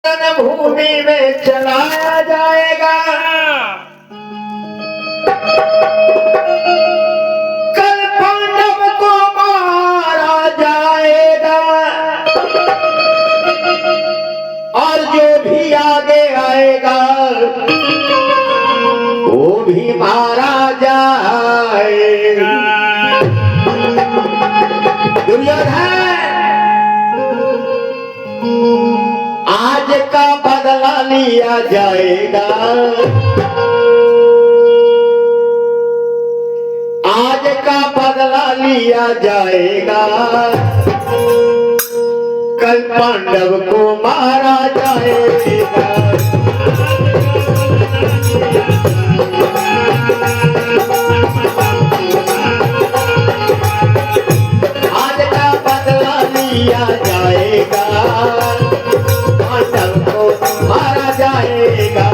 भूमि में चलाया जाएगा। कल पांडव को मारा जाएगा और जो भी आगे आएगा वो भी मारा जाएगा। दुर्योधन आज का बदला लिया जाएगा। आज का बदला लिया जाएगा। कल पांडव को मारा जाएगा। आज का बदला लिया जाएगा। पांडव को मारा जाएगा।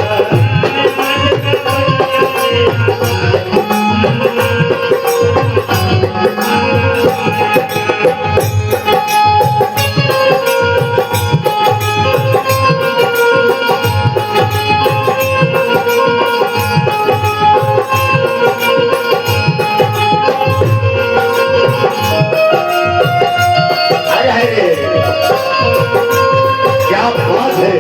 क्या बात है।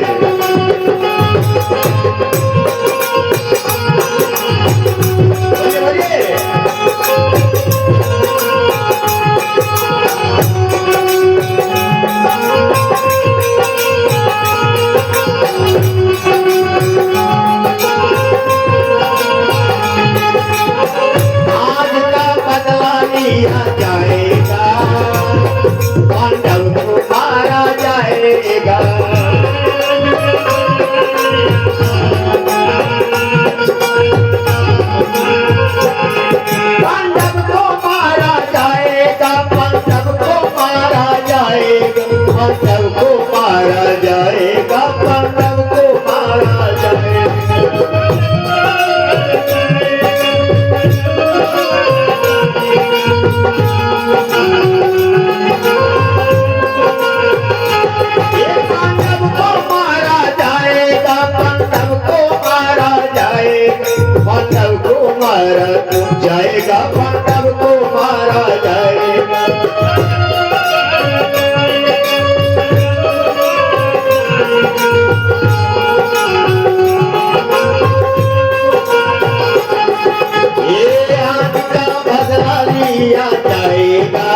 आज का बदला लिया जाएगा। पांडव को मारा जाएगा। पांडव को मारा जाएगा। पांडव को मारा जाएगा। पांडव को मारा जाएगा। पांडव को मारा जाएगा। पांडव को मारा जाएगा। पांडव को मारा जाएगा। ये आज का बदला लिया जाएगा।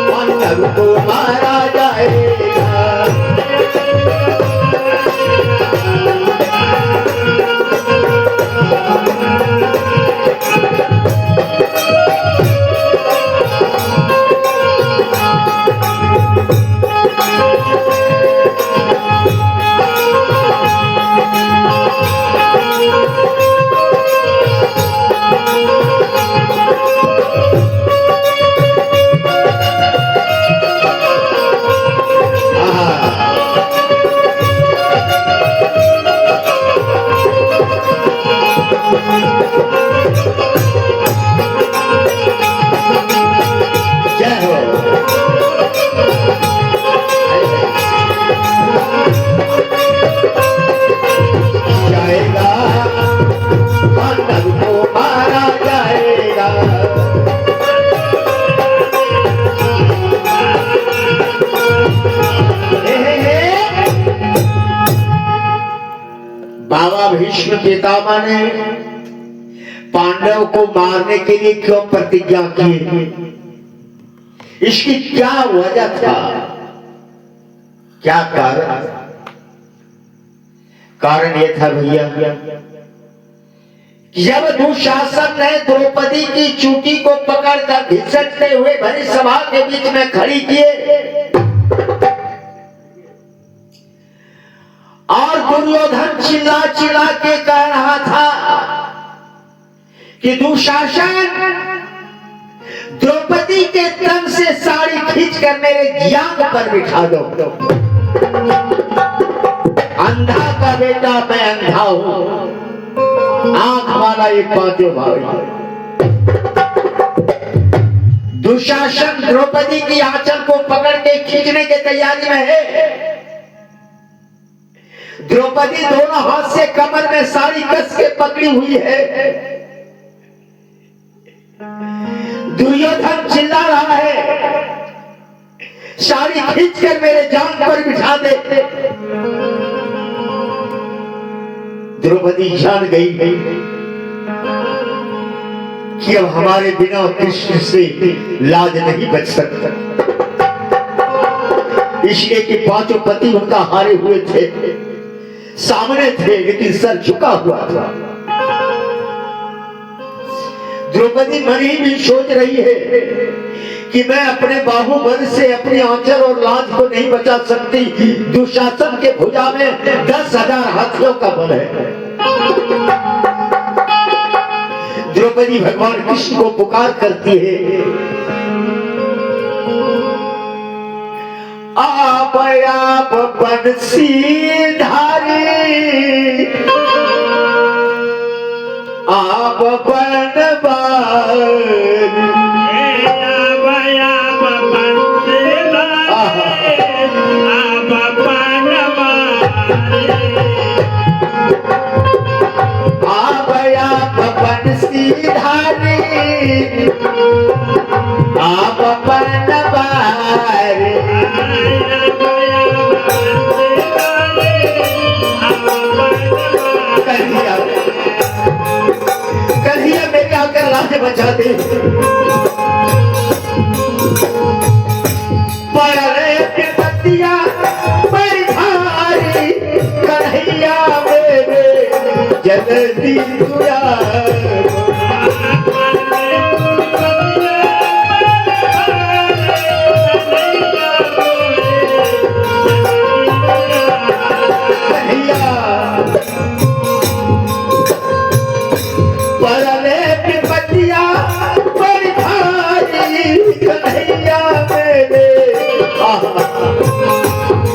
पांडव को मारा जाएगा। बाबा भीष्म पितामह ने पांडव को मारने के लिए क्यों प्रतिज्ञा की? इसकी क्या वजह था? क्या कारण? कारण यह था भैया, जब दुशासन ने द्रौपदी की चूटी को पकड़कर घिसटते हुए भरी सभा के बीच में खड़ी किए और दुर्योधन चिल्ला चिल्ला के कह रहा था कि दुशासन द्रौपदी के तन से साड़ी खींचकर मेरे जांघ पर बिठा दो। अंधा का बेटा मैं अंधा हूं, आंख वाला एक पांचों भाई। दुशासन द्रौपदी की आंचल को पकड़ के खींचने की तैयारी में है द्रौपदी दोनों हाथ से कमर में साड़ी कस के पकड़ी हुई है। दुर्योधन चिल्ला रहा है, साड़ी खींचकर मेरे जान पर बिठा दे। द्रौपदी जान गई कि अब हमारे बिना कृष्ण से लाज नहीं बच सकता। इसलिए कि पांचों पति उनका हारे हुए थे, सामने थे, लेकिन सर झुका हुआ था। द्रौपदी मन ही में सोच रही है कि मैं अपने बाहुबल से अपनी आंचल और लाज को नहीं बचा सकती। दुशासन के भुजा में 10,000 हाथियों का बल है। द्रौपदी भगवान कृष्ण को पुकार करती है, आप बंसी धारी, आप बनवारी, आप बनवारी। कन्हैया मेरे आकर लाज बचा दे। पड़े पतिया बड़ी भारी, कन्हैया मेरे जल्दी तुया।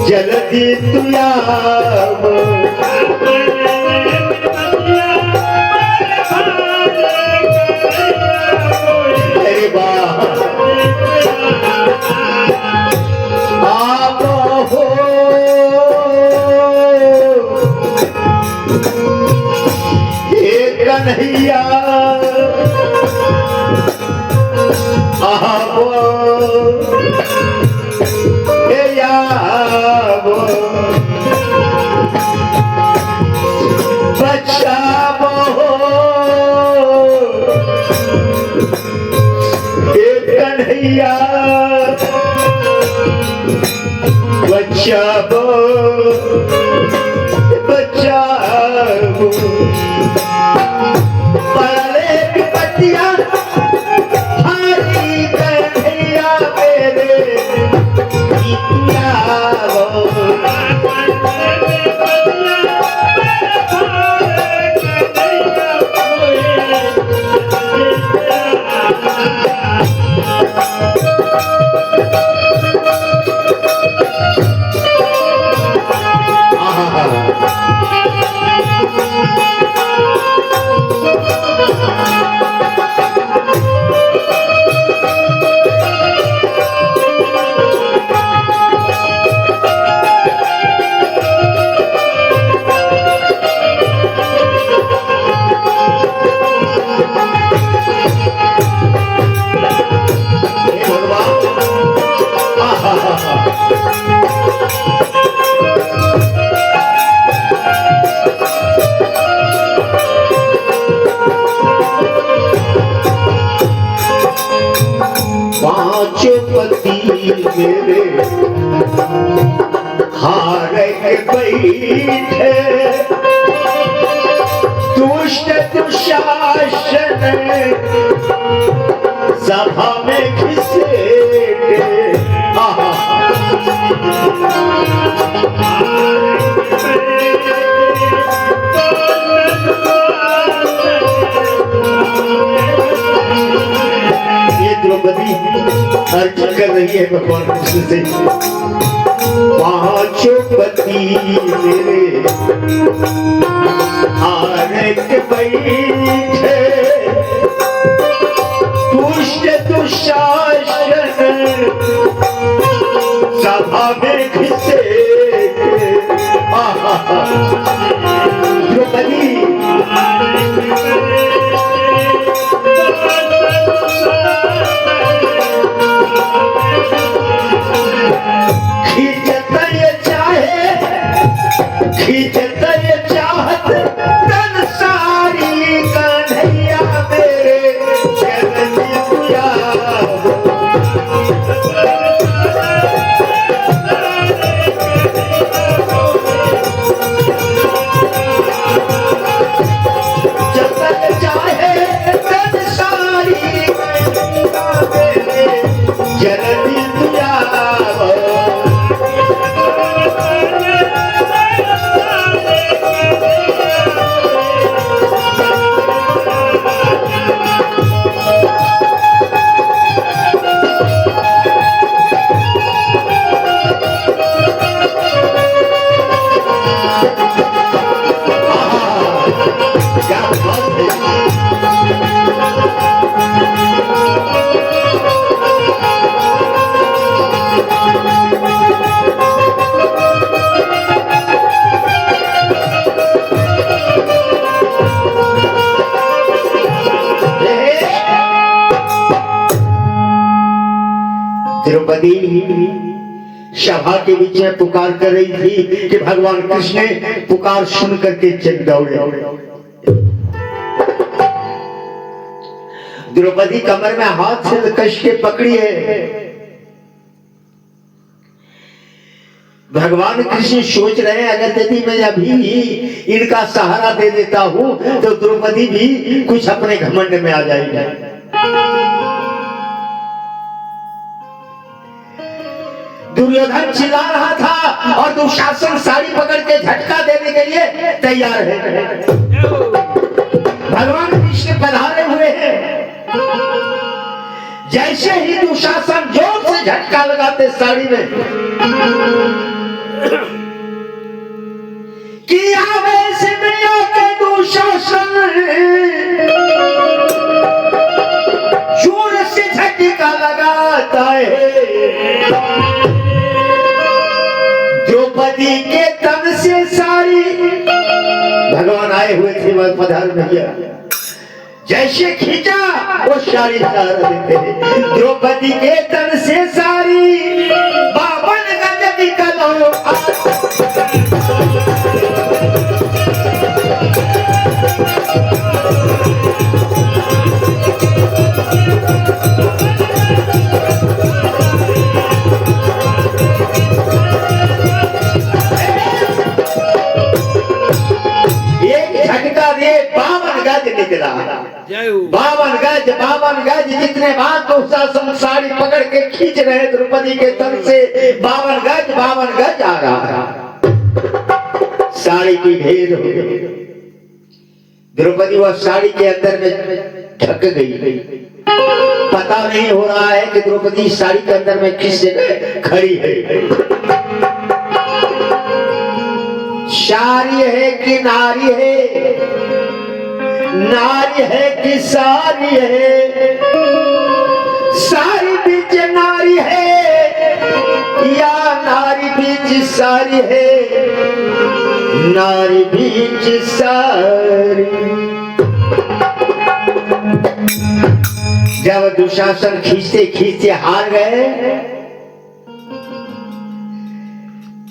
जल्दी तुया अरे वाह, आप हो हे कन्हैया, आप बचाओ हे कन्हैया, बचाओ बचाओ। पड़े पतिया भारी, कन्हैया मेरे मेरे हारे बैठे, दुष्ट दुशासन सभा में घिसेटे। ये द्रौपदी अर्ज कर रही है भगवान कृष्ण से, पांचों पति मेरे हारे बैठे, दुष्ट दुशासन सभा में घिसे। खींचत ये चाहत तन सारी कन्हैया मेरे जननी तुया जतन चाहे तन सारी कन्हैया मेरे जननी तुया द्रौपदी सभा के बीच में पुकार कर रही थी कि भगवान कृष्ण ने पुकार सुन करके चल दौड़े। द्रौपदी कमर में हाथ से कस के पकड़ी है। भगवान कृष्ण सोच रहे हैं अगर यदि मैं अभी इनका सहारा दे देता हूं तो द्रौपदी भी कुछ अपने घमंड में आ जाएगी। दुर्योधन चिल्ला रहा था और दुशासन साड़ी पकड़ के झटका देने के लिए तैयार है। भगवान कृष्ण पधारे हुए हैं। जैसे ही दुशासन जोर से झटका लगाते साड़ी में कि आवेश में आके दुशासन जोर से झटका लगाता है। द्रौपदी के तन से सारी भगवान आए हुए थे वह पधार भैया जैसे खींचा वो सारी सहारा देते हैं। द्रौपदी के तन से सारी बावन गज निकलो निकला। 52 गज जितने बात दुशासन साड़ी पकड़ के खींच रहे द्रौपदी के तन से 52 गज आ रहा। साड़ी की ढेर हो गई। द्रौपदी वह साड़ी के अंदर में ढक गई। पता नहीं हो रहा है कि द्रौपदी साड़ी के अंदर में किस जगह खड़ी है। सारी है कि नारी है, नारी है कि सारी है, सारी बीच नारी है या नारी बीच सारी है, नारी बीच सारी। जब दुशासन खींचते खींचते हार गए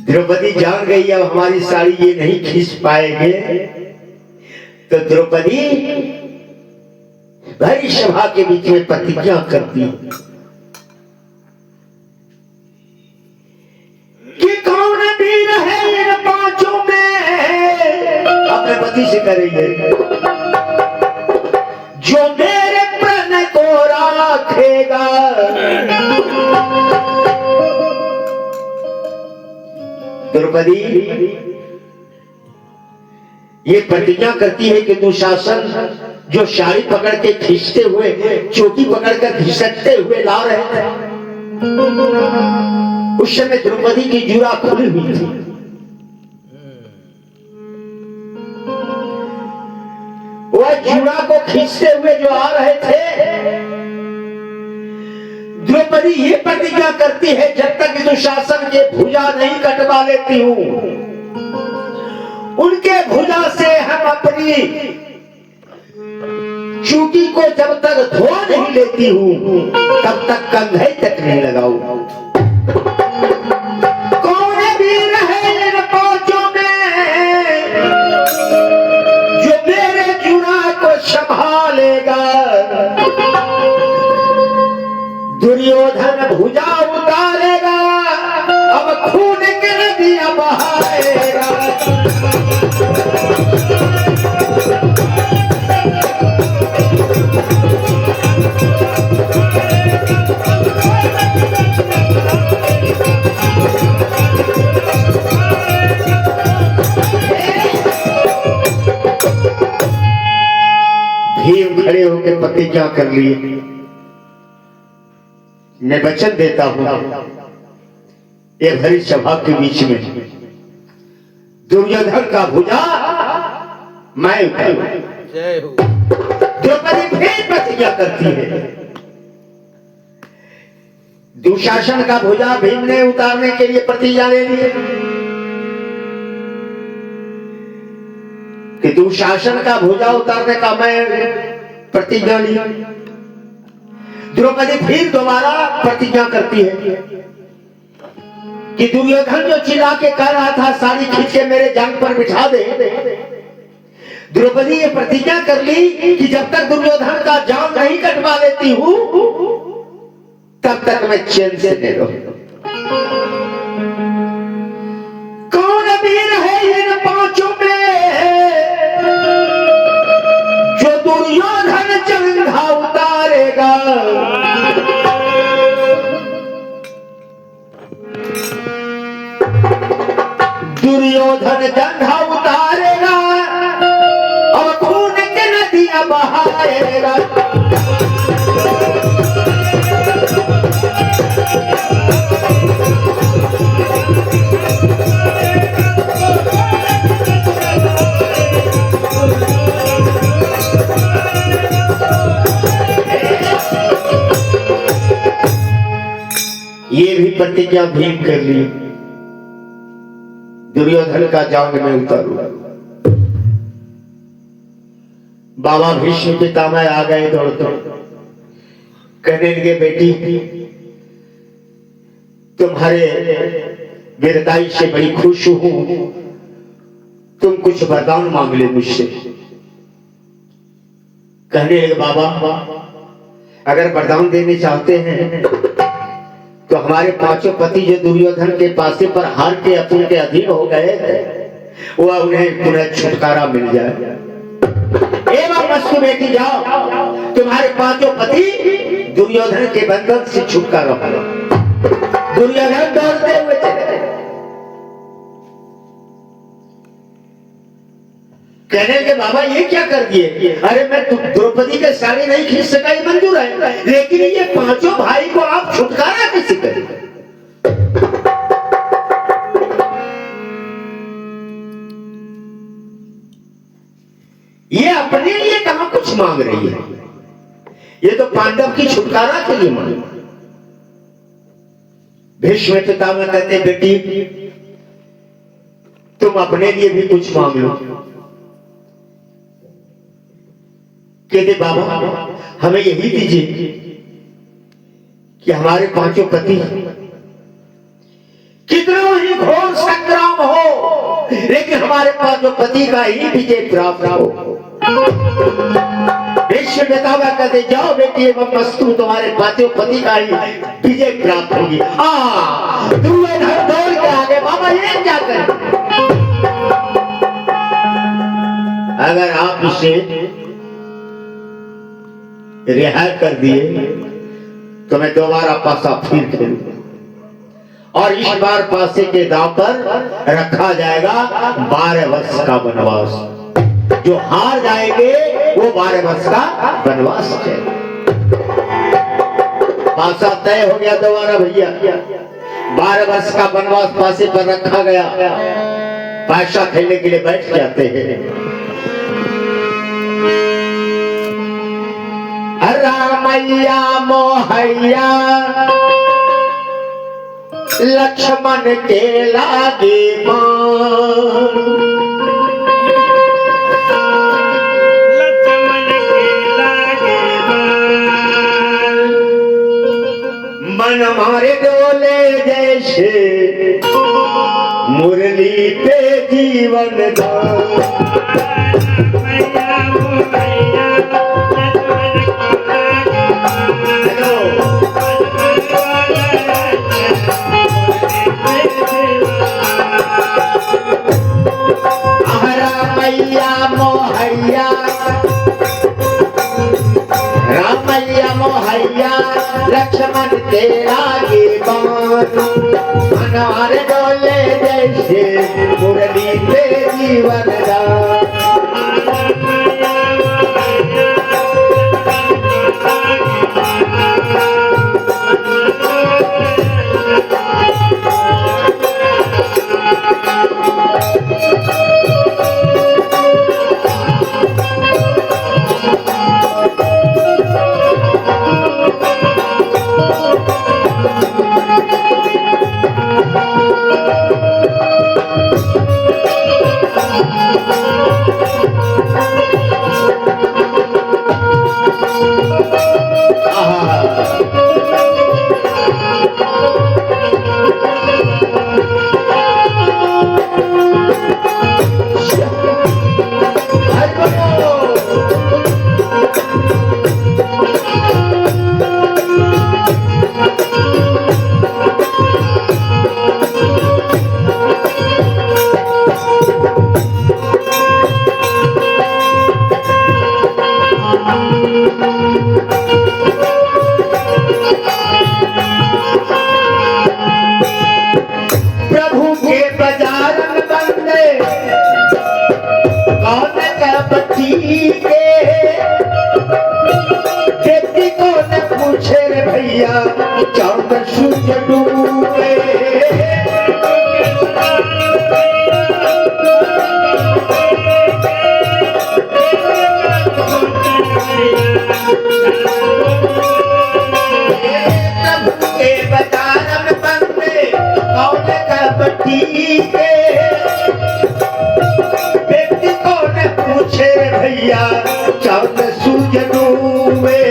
द्रौपदी जान गई अब हमारी साड़ी ये नहीं खींच पाएंगे तो द्रौपदी भरी सभा के बीच में प्रतिज्ञा करती कि कौन वीर है इन पांचों में अपने पति से करेंगे जो मेरे प्राण को राखेगा। द्रौपदी ये प्रतिज्ञा करती है कि दुशासन जो साड़ी पकड़ के खींचते हुए चोटी पकड़ कर घिसटते हुए ला रहे थे उस समय द्रौपदी की जुरा खुली हुई थी। वह जुरा को खींचते हुए जो आ रहे थे द्रौपदी ये प्रतिज्ञा करती है जब तक दुशासन के भुजा नहीं कटवा लेती हूं उनके भुजा से हम अपनी चूटी को जब तक धो नहीं लेती हूं तब तक कंधे तक नहीं लगाऊं। कौन वीर है इन पांचों में खड़े होकर प्रतिज्ञा कर लिए, मैं वचन देता हूं ये भरी सभा के बीच में दुर्योधन का भुजा मैं उठाऊं। जय हो। द्रौपदी फिर प्रतिज्ञा करती है, दुशासन का भुजा भीम ने उतारने के लिए प्रतिज्ञा ले ली कि दुशासन का भुजा उतारने का मैं प्रतिज्ञा ली। द्रौपदी फिर दोबारा प्रतिज्ञा करती है कि दुर्योधन जो चिल्ला के कह रहा था साड़ी खींच के मेरे जांग पर बिठा दे, द्रौपदी ये प्रतिज्ञा कर ली कि जब तक दुर्योधन का जांग नहीं कटवा लेती हूं तब तक मैं चैन से नहीं रहूंगा। कौन वीर है इन पांचों में जो दुर्योधन जंघा उतारेगा? दुर्योधन जंघा उतारेगा और खून के नदियां बहाएगा। ये भी प्रतिज्ञा भीम कर ली, दुर्योधन का जांग में उतारूंगा। बाबा भीष्म पितामह आ गए दौड़ दौड़, कहने लगे बेटी तुम्हारे वीरताई से बड़ी खुश हूं, तुम कुछ वरदान मांग ले मुझसे। कहने लगे बाबा अगर वरदान देने चाहते हैं तो हमारे पांचों पति जो दुर्योधन के पासे पर हार के अपन के अधीन हो गए वो उन्हें पुनः छुटकारा मिल जाए। एवं मस्तु बेटी जाओ, तुम्हारे पांचों पति दुर्योधन के बंधन से छुटकारा पाओ। दुर्योधन दौड़ते हुए चले गए। कहने के बाबा ये क्या कर दिए? अरे मैं द्रौपदी के साड़ी नहीं खींच सका ये मंजूर है, लेकिन ये पांचों भाई को आप छुटकारा कैसे करेंगे? ये अपने लिए कहां कुछ मांग रही है, ये तो पांडव की छुटकारा के लिए मांग। भीष्म पितामह कहते बेटी तुम अपने लिए भी कुछ मांग लो। कहते बाबा हमें यही दीजिए कि हमारे पांचों पति कितना ही घोर संग्राम हो लेकिन हमारे पांचों पति का ही विजय प्राप्त हो। भीष्म पितामह कहते जाओ बेटी एवं मस्तु तुम्हारे पांचों पति का ही विजय प्राप्त होगी। दुर्योधन दौड़ के आगे बाबा ये क्या करें? अगर आप इसे रिहा कर दिए तो मैं दोबारा पासा फिर खेलूंगा और इस बार पासे के दांव पर रखा जाएगा 12 वर्ष का वनवास। जो हार जाएंगे वो 12 वर्ष का वनवास है। पासा तय हो गया दोबारा भैया, 12 वर्ष का वनवास पासे पर रखा गया। पासा खेलने के लिए बैठ जाते हैं। रामैया मोहैया लक्ष्मण के लागे मन मारे डोले जैसे मुरली पे जीवन दान। रामैया मोहैया लक्ष्मण तेरा जीवन मनवार डोले जैसे मुरली पे जीवन दान। प्रभु के बाजार में बंदे कौन कपटी के खेती को न पूछे रे भैया चांद सूरज डूबे प्रभु के बाजार में बंदे कौन कपटी के व्यक्ति को न पूछे रे भैया चांद सूरज डूबे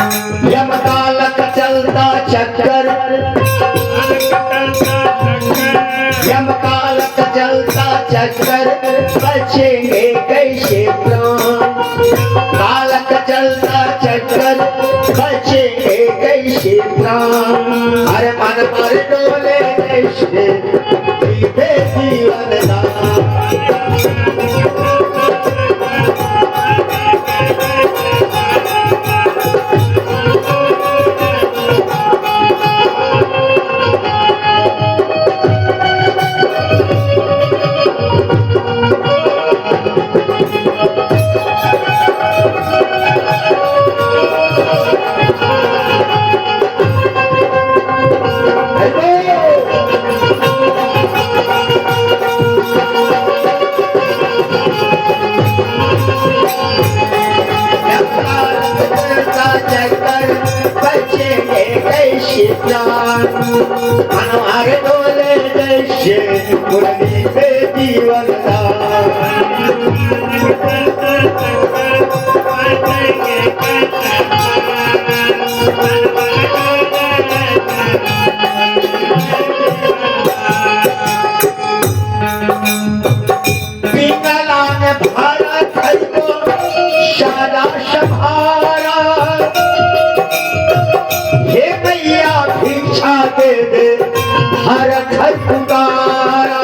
यमकालक चलता चक्कर यमकालक चलता चक्कर बचेंगे कैसे प्राण कालक चलता चक्कर बचेंगे कैसे प्राण हर मन पर डोले कैसे जीवे जीवन दान हमारे डोले जैसे मुरली पे जीवन पिंगला ने भारत को सारा संभारा हे मैया भिक्षा दे दे हर घर पुकारा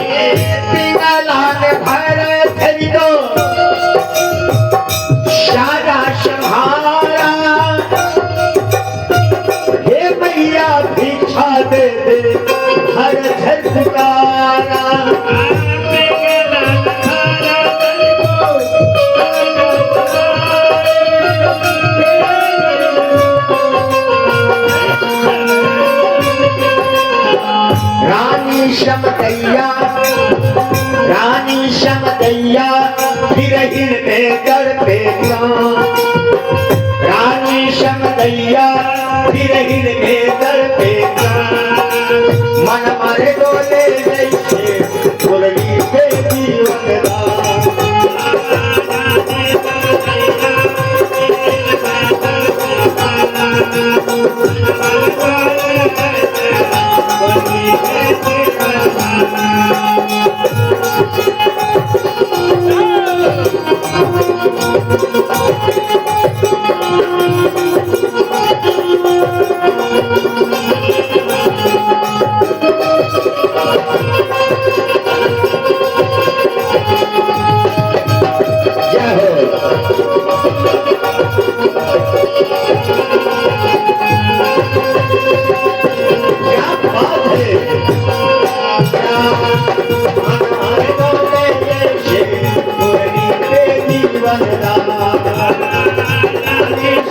पिंगला ने भारत को सारा संभारा हे मैया भिक्षा दे दे हर घर पुकारा रानी शमदैया फिर हिरने दर पे रानी शमदैया फिर हिरने दर पे मन मारे डोले जैसे मुरली पे जीवन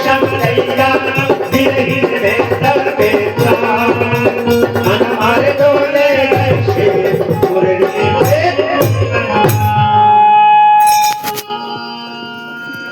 शमदैया